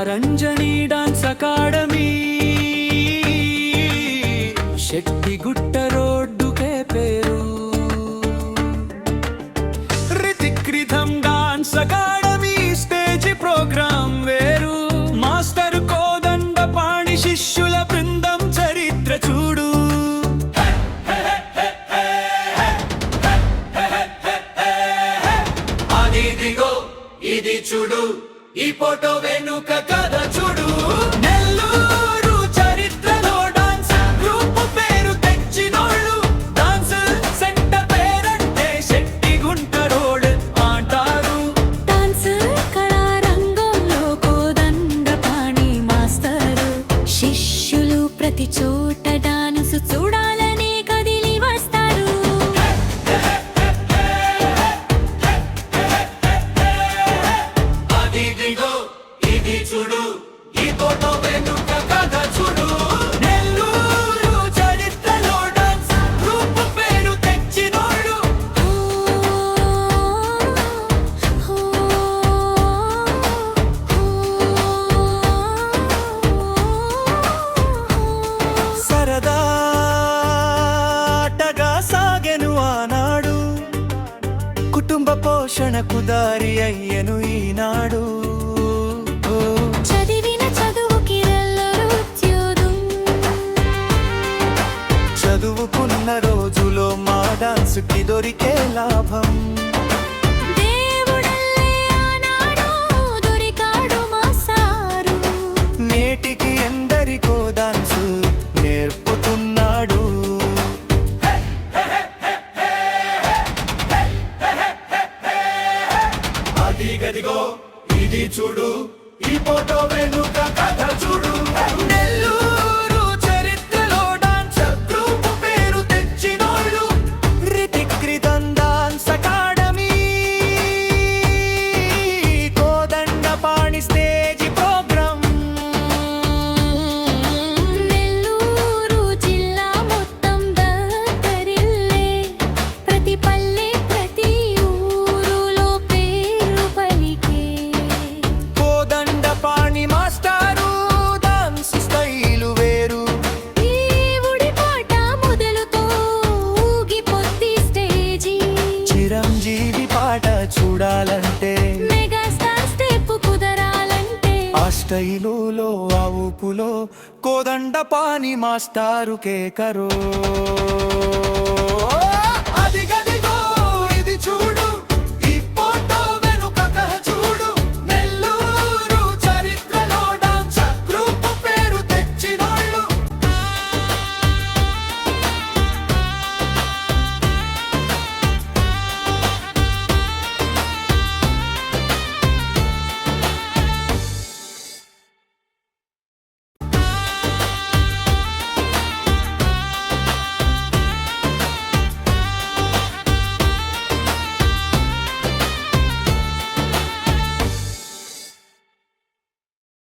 Kalaranjani dance academy Shettigutta రోడ్డుకే పేరు. Hrithik rhythm dance academy stage programme వేరు. మాస్టర్ కోదండపాణి శిష్యుల బృందం చరిత్ర చూడు. అదిదిగో ఇది చూడు, ఈ ఫోటో వెనుక కథ చూడు. నెల్లూరు చరిత్రలో డాన్స్ గ్రూప్ పేరు తెచ్చినోళ్ళు. డాన్స్ సెంటర్ పేరంటే శెట్టిగుంట రోడ్ అంటారు. డాన్స్ కళారంగంలో కోదండపాణి మాస్టరు. శిష్యులు ప్రతి చోట డాన్స్ చూడాలని కదిలి వస్తారు. అదిదిగో ఇది చూడు, ఈ ఫోటో వెనుక కథ చూడు. నెల్లూరు చరిత్రలో డాన్స్ గ్రూప్ పేరు తెచ్చినోళ్ళు. సరదాటగా సాగెను ఆనాడు, కుటుంబ పోషణకు దారి అయ్యను ఈనాడు. చదివిన చదువుకి రెల్లరుత్యోగం. చదువుకున్న రోజులో మా డాన్సుకి దొరికే లాభం. దేవుడల్లే ఆనాడు దొరికాడు మా సారు. నేటికి ఎందరికో డాన్సు నేర్పుతున్నాడు. అది గదిగో ఇది చూడు, ఈ ఫోటో వెనుక కథ చూడు. నెల్లూరు చరిత్రలో డాన్స్ గ్రూప్ పేరు తెచ్చినోళ్ళు. Hrithik rhythm dance academy Kodandapani stage programme. Nellore జిల్లా మొత్తం దత్తరిల్లే. ప్రతి పల్లె ప్రతి ఊరులో పేరు పలికే. కోదండపాణి మాస్టారు డాన్స్ స్టైలు వేరు. దేవుడి పాట మొదలుతో ఊగిపోద్ది స్టేజి. చిరంజీవి పాట చూడాలంటే, మెగాస్టార్ స్టెప్ కుదరాలంటే, ఆ స్టైలులో ఆ ఊపులో కోదండపాణి మాస్టారు కేకరో.